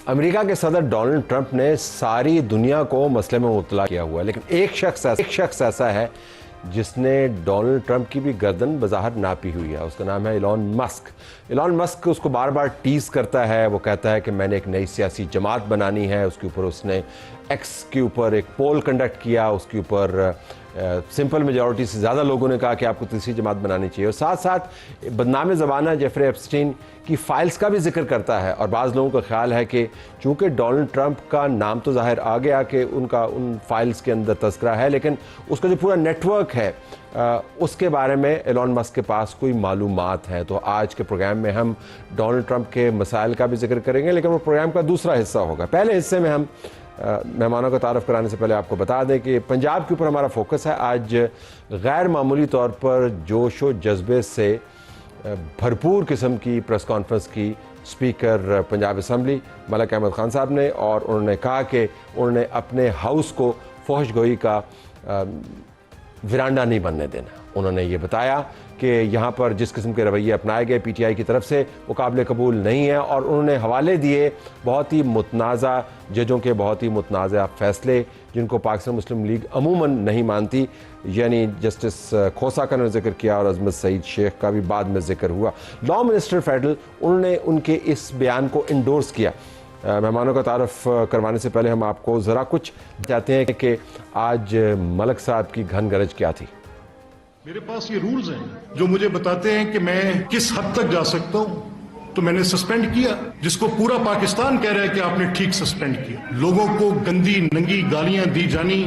America के सदर Donald Trump ने सारी दुनिया को मसले में मुब्तला किया हुआ है, लेकिन एक शख्स ऐसा है जिसने डोनाल्ड ट्रंप की भी गर्दन बज़ाहिर नापी हुई है। उसका नाम है एलन मस्क। एलन मस्क उसको बार बार टीज़ करता है। वो कहता है कि मैंने एक नई सियासी जमात बनानी है। उसके ऊपर उसने एक्स के ऊपर एक पोल कंडक्ट किया। उसके ऊपर सिंपल मेजॉरिटी से ज़्यादा लोगों ने कहा कि आपको तीसरी जमात बनानी चाहिए। और साथ साथ बदनाम ज़बाना जेफरी एप्स्टीन की फ़ाइल्स का भी जिक्र करता है। और बाज़ लोगों का ख्याल है कि चूँकि डोनाल्ड ट्रंप का नाम तो ज़ाहिर आ गया कि उनका उन फाइल्स के अंदर तस्करा है, लेकिन उसका जो पूरा नेटवर्क है उसके बारे में एलन मस्क के पास कोई मालूमात है। तो आज के प्रोग्राम में हम डोनाल्ड ट्रंप के मसाइल का भी जिक्र करेंगे, लेकिन वो प्रोग्राम का दूसरा हिस्सा होगा। पहले हिस्से में हम मेहमानों का तारफ़ कराने से पहले आपको बता दें कि पंजाब के ऊपर हमारा फोकस है। आज गैर मामूली तौर पर जोश व जज्बे से भरपूर किस्म की प्रेस कॉन्फ्रेंस की स्पीकर पंजाब असम्बली मलिक अहमद खान साहब ने, और उन्होंने कहा कि उन्होंने अपने हाउस को फहशगोई का विरांडा नहीं बनने देना। उन्होंने ये बताया कि यहाँ पर जिस किस्म के रवैये अपनाए गए पीटीआई की तरफ से वो काबिल कबूल नहीं है, और उन्होंने हवाले दिए बहुत ही मुतनाज़ा जजों के बहुत ही मुतनाज़ा फ़ैसले जिनको पाकिस्तान मुस्लिम लीग अमूमन नहीं मानती, यानी जस्टिस खोसा का उन्होंने जिक्र किया और अजमत सईद शेख का भी बाद में जिक्र हुआ। लॉ मिनिस्टर फेडरल उन्होंने उनके इस बयान को इंडोर्स किया। मेहमानों का तारफ़ करवाने से पहले हम आपको ज़रा कुछ चाहते हैं कि आज मलिक साहब की घन गरज क्या थी। मेरे पास ये रूल्स हैं जो मुझे बताते हैं कि मैं किस हद तक जा सकता हूं, तो मैंने सस्पेंड किया, जिसको पूरा पाकिस्तान कह रहा है कि आपने ठीक सस्पेंड किया। लोगों को गंदी नंगी गालियां दी जानी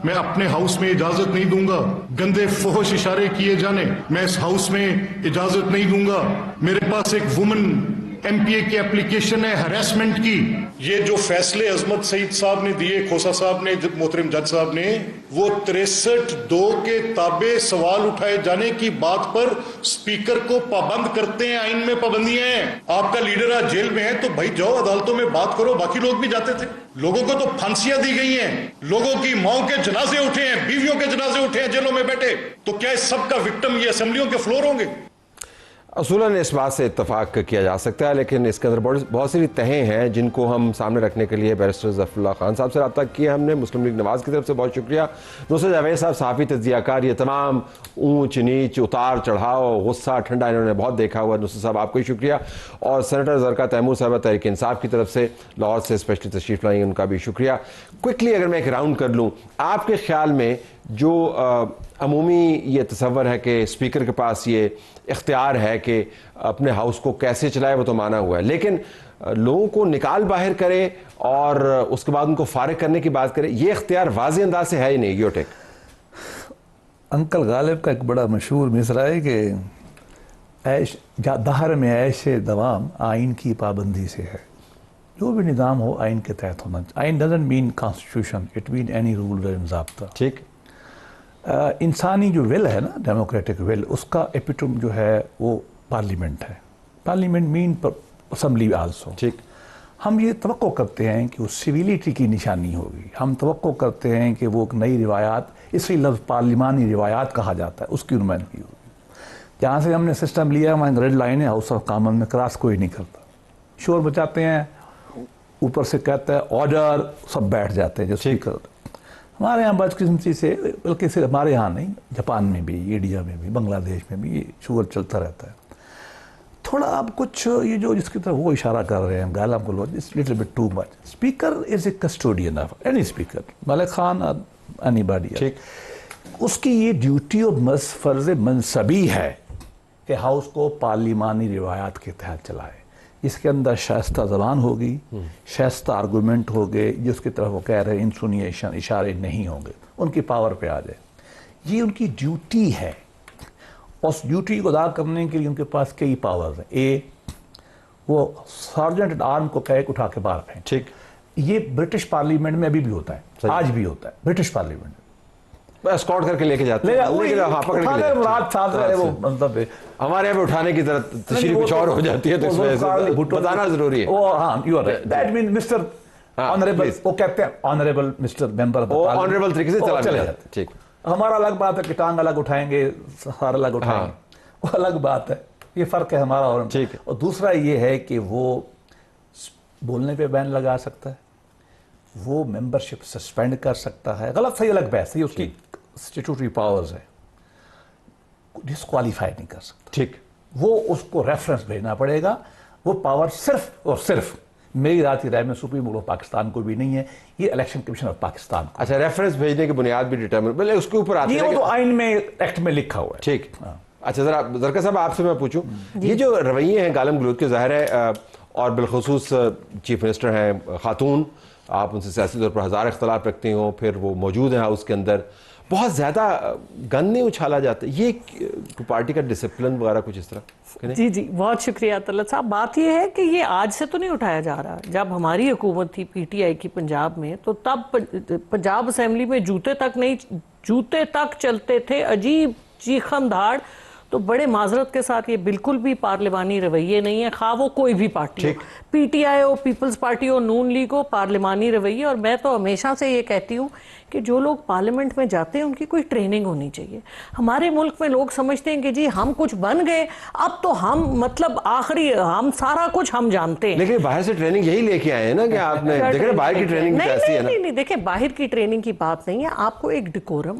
मैं अपने हाउस में इजाजत नहीं दूंगा। गंदे फोहश इशारे किए जाने मैं इस हाउस में इजाजत नहीं दूंगा। मेरे पास एक वुमन एमपीए की एप्लीकेशन है हरासमेंट की। ये जो फैसले अजमत सईद साहब ने दिए, खोसा साहब ने, मोहतरम जज साहब ने, वो 63(2) के ताबे सवाल उठाए जाने की बात पर स्पीकर को पाबंद करते हैं। आइन में पाबंदियां हैं। आपका लीडर आज जेल में है तो भाई जाओ अदालतों में बात करो। बाकी लोग भी जाते थे। लोगों को तो फांसियां दी गई हैं, लोगों की माओ के जनाजे उठे हैं, बीवियों के जनाजे उठे हैं जेलों में बैठे। तो क्या इस सब का विक्टिम ये असेंबलियों के फ्लोर होंगे? असूलन इस बात से इत्तफाक किया जा सकता है, लेकिन इसके अंदर बहुत सी तहें हैं जिनको हम सामने रखने के लिए बैरिस्टर ज़फ़रुल्लाह खान साहब से रब्ता किया हमने। मुस्लिम लीग नवाज़ की तरफ से बहुत शुक्रिया। नुसरत जावेद साहब सहाफ़ी तज्ज़ियाकार, ये तमाम ऊंच नीच उतार चढ़ाव गुस्सा ठंडा इन्होंने बहुत देखा हुआ। नुसरत साहब आपको ही शुक्रिया। और सेनेटर ज़रका तैमूर साहब तहरीक इंसाफ की तरफ से लाहौर से स्पेशली तशरीफ़ लाई, उनका भी शुक्रिया। क्विकली अगर मैं एक राउंड कर लूँ, आपके ख्याल में जो अमूमी ये तसव्वुर है कि स्पीकर के पास ये इख्तियार है कि अपने हाउस को कैसे चलाए, वो तो माना हुआ है, लेकिन लोगों को निकाल बाहर करे और उसके बाद उनको फारिग करने की बात करे, ये इख्तियार वाज़ेह अंदाज से है ही नहीं। योटेक अंकल गालिब का एक बड़ा मशहूर मिसरा है कि ऐश दहर में ऐश दवाम आइन की पाबंदी से है। जो भी निज़ाम हो आइन के तहत होना चाहिए। आइन doesn't mean constitution, it mean any rule and ज़ाब्ता। ठीक। इंसानी जो विल है ना, डेमोक्रेटिक विल, उसका एपिटम जो है वो पार्लियामेंट है। Parliament mean assembly also. ठीक। हम ये तवक्को करते हैं कि वो सिविलिटी की निशानी होगी। हम तवक्को करते हैं कि वो एक नई रिवायात, इसी लफ्ज़ पार्लिमानी रिवायात कहा जाता है, उसकी नुमाइंदगी होगी। जहाँ से हमने सिस्टम लिया, वहाँ रेड लाइन है, हाउस ऑफ कॉमन में क्रॉस कोई नहीं करता। शोर बचाते हैं, ऊपर से कहता है ऑर्डर, सब बैठ जाते हैं जो स्पीकर। हमारे यहाँ बदकिस्मती से, बल्कि सिर्फ हमारे यहाँ नहीं, जापान में भी, इंडिया में भी, बांग्लादेश में भी ये शुगर चलता रहता है। थोड़ा अब कुछ ये जो जिसकी तरफ वो इशारा कर रहे हैं गालिब को, it's little bit too much. Speaker is a custodian of any speaker, Malik Khan और एनीबॉडी। ठीक। उसकी ये ड्यूटी और फर्ज मनसबी है कि हाउस को पार्लिमानी रिवायात के तहत चलाए। इसके अंदर शाइस्ता ज़बान होगी, शाइस्ता आर्गूमेंट होंगे, जिसकी तरफ वो कह रहे हैं इंसुनिएशन, इशारे नहीं होंगे, उनकी पावर पे आ जाए। ये उनकी ड्यूटी है। उस ड्यूटी को अदा करने के लिए उनके पास कई पावर्स हैं। ए, वो सार्जेंट एट आर्म को कह उठा के बाहर फेंक। ठीक। ये ब्रिटिश पार्लियामेंट में अभी भी होता है, आज भी होता है ब्रिटिश पार्लियामेंट में। एस्कॉर्ट करके लेके जाते हैं, हाँ, पकड़ के वो मतलब हमारे यहाँ पे उठाने की तरह तशरीह कुछ और हो जाती है, तो इसमें बताना जरूरी है। हाँ, you are right. That mean mister honourable, वो कहते हैं ऑनरेबल मिस्टर मेंबर, ऑनरेबल तरीके से चले जाते। ठीक। हमारा अलग बात है कि टांग अलग उठाएंगे, सार अलग उठाएंगे, वो अलग बात है। ये फर्क है हमारा और। ठीक है। और दूसरा ये है कि वो बोलने पे बैन लगा सकता है, वो मेंबरशिप सस्पेंड कर सकता है, गलत सही अलग बहस है, ये उसकी स्टैट्यूटरी पावर्स है, डिस्क्वालीफाई नहीं कर सकता। ठीक, वो उसको रेफरेंस भेजना पड़ेगा, वो पावर सिर्फ और सिर्फ मेरी रात की राय में सुप्रीम कोर्ट ऑफ पाकिस्तान को भी नहीं है, ये इलेक्शन कमीशन ऑफ पाकिस्तान को। अच्छा, रेफरेंस भेजने की बुनियाद भी डिटर्मिन, बोले उसके ऊपर आते ये हैं वो कि- तो आइन में एक्ट में लिखा हुआ है। ठीक। अच्छा, जरा जरका साहब आपसे मैं पूछूं, ये जो रवैये हैं गालिम गलौद के, ज़ाहिर है और बिलखसूस चीफ मिनिस्टर हैं खातून, आप उनसे सियासी तौर पर हज़ार इख्तलाफ रखते हो, फिर वो मौजूद हैं हाउस के अंदर, बहुत ज़्यादा गन नहीं उछाला जाता, ये पार्टी का डिसिप्लिन वगैरह कुछ इस तरह कि नहीं? जी जी, बहुत शुक्रिया तलत साहब। बात यह है कि ये आज से तो नहीं उठाया जा रहा। जब हमारी हुकूमत थी पीटीआई की पंजाब में, तो तब पंजाब असेंबली में जूते तक चलते थे, अजीब चीखम धाड़। तो बड़े माजरत के साथ ये बिल्कुल भी पार्लिमानी रवैये नहीं है, खा वो कोई भी पार्टी हो, पीटीआई हो, पीपल्स पार्टी हो, नून लीग हो, पार्लिमानी रवैये। और मैं तो हमेशा से ये कहती हूँ कि जो लोग पार्लियामेंट में जाते हैं उनकी कोई ट्रेनिंग होनी चाहिए। हमारे मुल्क में लोग समझते हैं कि जी हम कुछ बन गए, अब तो हम मतलब आखिरी हम सारा कुछ हम जानते हैं। लेकिन बाहर से ट्रेनिंग यही लेके आए हैं ना, कि आपने देख रहे बाहर की ट्रेनिंग नहीं, कैसी है ना। नहीं, देखिए बाहर की ट्रेनिंग की बात नहीं है, आपको एक डिकोरम,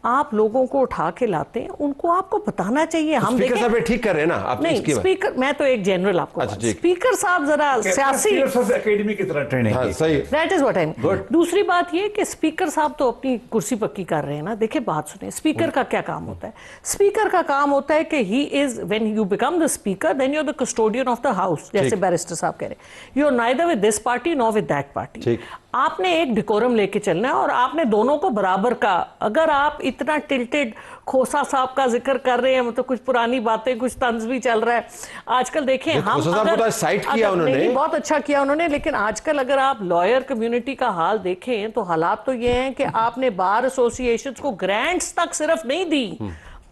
आप लोगों को उठा के लाते हैं, उनको आपको बताना चाहिए। हम स्पीकर देखें, साहब ये ठीक कर रहे हैं ना आप नहीं इसकी बात? स्पीकर, मैं तो एक जनरल आपको अच्छा, ठीक। स्पीकर साहब जरा सियासी, एकेडमी की तरह ट्रेनिंग हाँ, सही। That is what I am. दूसरी बात ये कि स्पीकर साहब तो अपनी कुर्सी पक्की कर रहे हैं ना। देखिए बात सुने, स्पीकर का क्या काम होता है? स्पीकर का काम होता है कि he is, when you become the speaker, then you are the custodian of the house, जैसे बैरिस्टर साहब कह रहे हैं, you are neither with this party nor with that party. ठीक। आपने एक डिकोरम लेके चलना है और आपने दोनों को बराबर का। अगर आप इतना टिल्टेड, खोसा साहब का जिक्र कर रहे हैं, मतलब कुछ पुरानी बातें, कुछ तंज भी चल रहा है आजकल। देखें हम खोसा साहब को तो साइट किया उन्होंने, बहुत अच्छा किया उन्होंने, लेकिन आजकल अगर आप लॉयर कम्युनिटी का हाल देखें तो हालात तो ये हैं कि आपने बार एसोसिएशन को ग्रांट्स तक सिर्फ नहीं दी,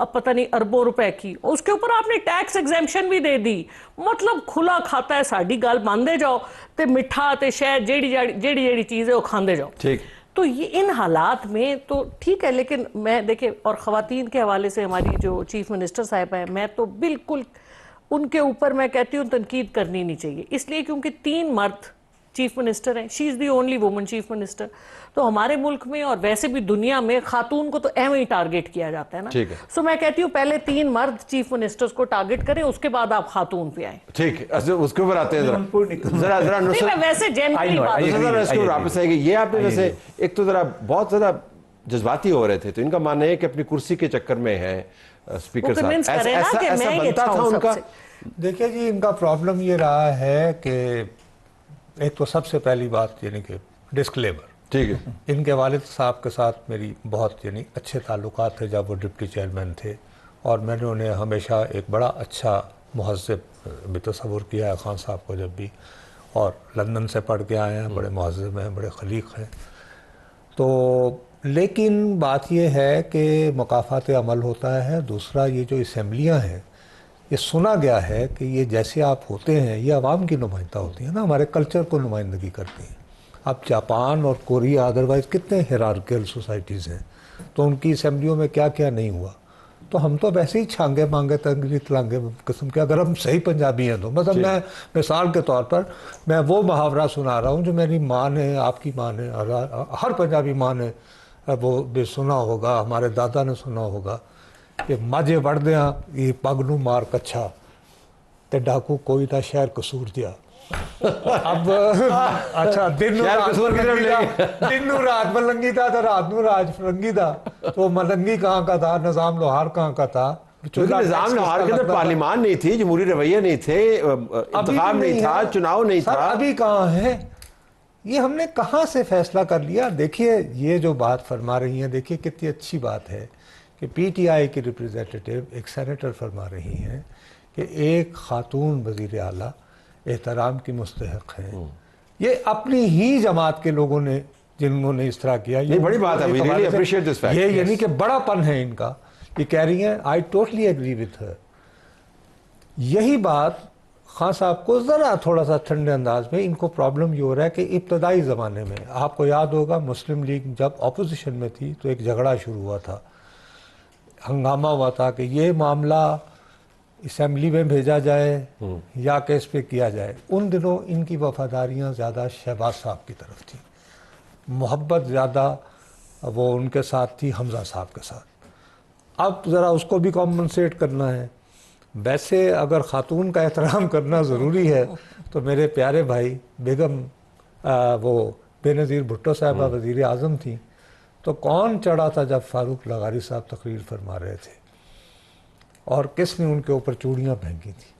अब पता नहीं अरबों रुपए की, उसके ऊपर आपने टैक्स एग्जेम्पशन भी दे दी। मतलब खुला खाता है, साड़ी गल मानते जाओ, ते मिठा ते शहद जेड़ी चीज है वो खाते जाओ। ठीक। तो ये इन हालात में तो ठीक है, लेकिन मैं देखिए, और ख़वातीन के हवाले से हमारी जो चीफ मिनिस्टर साहब है, मैं तो बिल्कुल उनके ऊपर मैं कहती हूँ तनकीद करनी नहीं चाहिए, इसलिए क्योंकि 3 मर्द चीफ मिनिस्टर हैं, she is the only woman chief minister. तो हमारे मुल्क में और वैसे भी दुनिया में खातून को तो एवं ही टारगेट किया जाता है ना। ठीक है। सो मैं कहती हूँ पहले 3 मर्द चीफ मिनिस्टर्स को टारगेट करें, उसके बाद आप खातून पे आए। ठीक, अच्छा उसके ऊपर आते हैं जरा नहीं, मैं वैसे जनरली बात I agree, इसके ऊपर वापस आएगी। ये आपने I वैसे agree। एक तो जरा बहुत ज्यादा जज्बाती हो रहे थे, तो इनका मानना है कि अपनी कुर्सी के चक्कर में है स्पीकर वो साहब, convince ऐसा करें ना ऐसा कि ऐसा मैं ही बनता अच्छा था हूं उनका। सबसे। देखिए जी, इनका प्रॉब्लम ये रहा है कि एक तो सबसे पहली बात यानी कि डिस्क्लेमर, ठीक है। इनके वालिद साहब के साथ मेरी बहुत यानी अच्छे ताल्लुकात थे जब वो डिप्टी चेयरमैन थे, और मैंने उन्हें हमेशा एक बड़ा अच्छा महज़्ज़ब भी तस्वुर किया है खान साहब को जब भी, और लंदन से पढ़ के आए हैं, बड़े महज़्ज़ब हैं, बड़े खलीक हैं। तो लेकिन बात यह है कि मुकाफ़ात अमल होता है। दूसरा, ये जो असम्बलियाँ हैं, ये सुना गया है कि ये जैसे आप होते हैं, ये आवाम की नुमाइंदा होती है ना, हमारे कल्चर को नुमाइंदगी करती हैं। अब जापान और कोरिया अदरवाइज़ कितने हिरार्कियल सोसाइटीज़ हैं, तो उनकी असम्बलियों में क्या क्या नहीं हुआ। तो हम तो वैसे ही छांगे मांगे तंगली तलांगे किस्म के, अगर हम सही पंजाबी हैं तो। मतलब मैं मिसाल के तौर पर मैं वो मुहावरा सुना रहा हूँ जो मेरी माँ ने, आपकी माँ ने, हर पंजाबी माँ ने वो भी सुना होगा, हमारे दादा ने सुना होगा कि माझे वड़दियाँ ये पग नूं मार कच्छा ते डाकू कोई ना शहर कसूर दिया। अब अच्छा, दिन नूं रात मलंगी था तो रात नूं राज फरंगी था। तो मलंगी कहाँ का था, निज़ाम लोहार कहाँ का था? क्योंकि निज़ाम लोहार के अंदर पार्लियामान नहीं थी, जमहूरी रवैया नहीं थे, इंतखाब नहीं था, चुनाव नहीं था। अभी कहाँ है? ये हमने कहाँ से फैसला कर लिया? देखिए, ये जो बात फरमा रही हैं, देखिए कितनी अच्छी बात है कि पीटीआई की रिप्रेजेंटेटिव एक सेनेटर फरमा रही हैं कि एक खातून वज़ीर आला एहतराम की मुस्तहक है। ये अपनी ही जमात के लोगों ने, जिन्होंने इस तरह किया, ये बड़ी बात है, we really appreciate this fact। ये यानी कि बड़ापन है इनका। ये कह रही हैं I totally agree with her. यही बात खान साहब को ज़रा थोड़ा सा ठंडे अंदाज में, इनको प्रॉब्लम ये हो रहा है कि इब्तदाई ज़माने में, आपको याद होगा मुस्लिम लीग जब अपोजिशन में थी तो एक झगड़ा शुरू हुआ था, हंगामा हुआ था कि ये मामला असम्बली में भेजा जाए या केस पे किया जाए, उन दिनों इनकी वफादारियां ज़्यादा शहबाज साहब की तरफ थी, मोहब्बत ज़्यादा वो उनके साथ थी हमज़ा साहब के साथ। अब ज़रा उसको भी कॉम्पनसेट करना है। वैसे अगर ख़ातून का एहतराम करना ज़रूरी है तो मेरे प्यारे भाई बेगम वो बेनज़ीर भुट्टो साहबा वज़ीर आज़म थी, तो कौन चढ़ा था जब फ़ारूक लगारी साहब तकरीर फरमा रहे थे और किसने उनके ऊपर चूड़ियाँ फेंकी थी।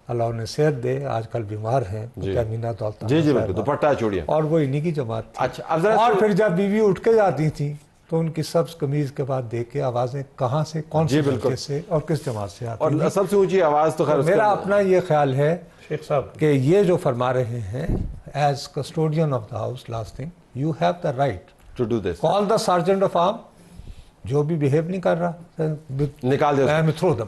अल्लाह उन्हें सेहत दे, आजकल बीमार हैं मीना दौलत जी जी बिल्कुल, दुपट्टा चूड़ियाँ, और वो इन्हीं की जमात थी। अच्छा, अब जरा और फिर जब बीवी उठ के जाती थी तो उनकी सब्ज कमीज के बाद देख के आवाज़ें कहाँ से, कौन से हल्के से और किस जमात से आती और थी। सबसे ऊंची आवाज़ तो खैर मेरा अपना ये ख्याल है शेख साहब कि ये जो फरमा रहे हैं, as custodian of the house, last thing you have the right to do this, call the sergeant of arm, जो भी बिहेव नहीं कर रहा निकाल दे उसको। थ्रो दम।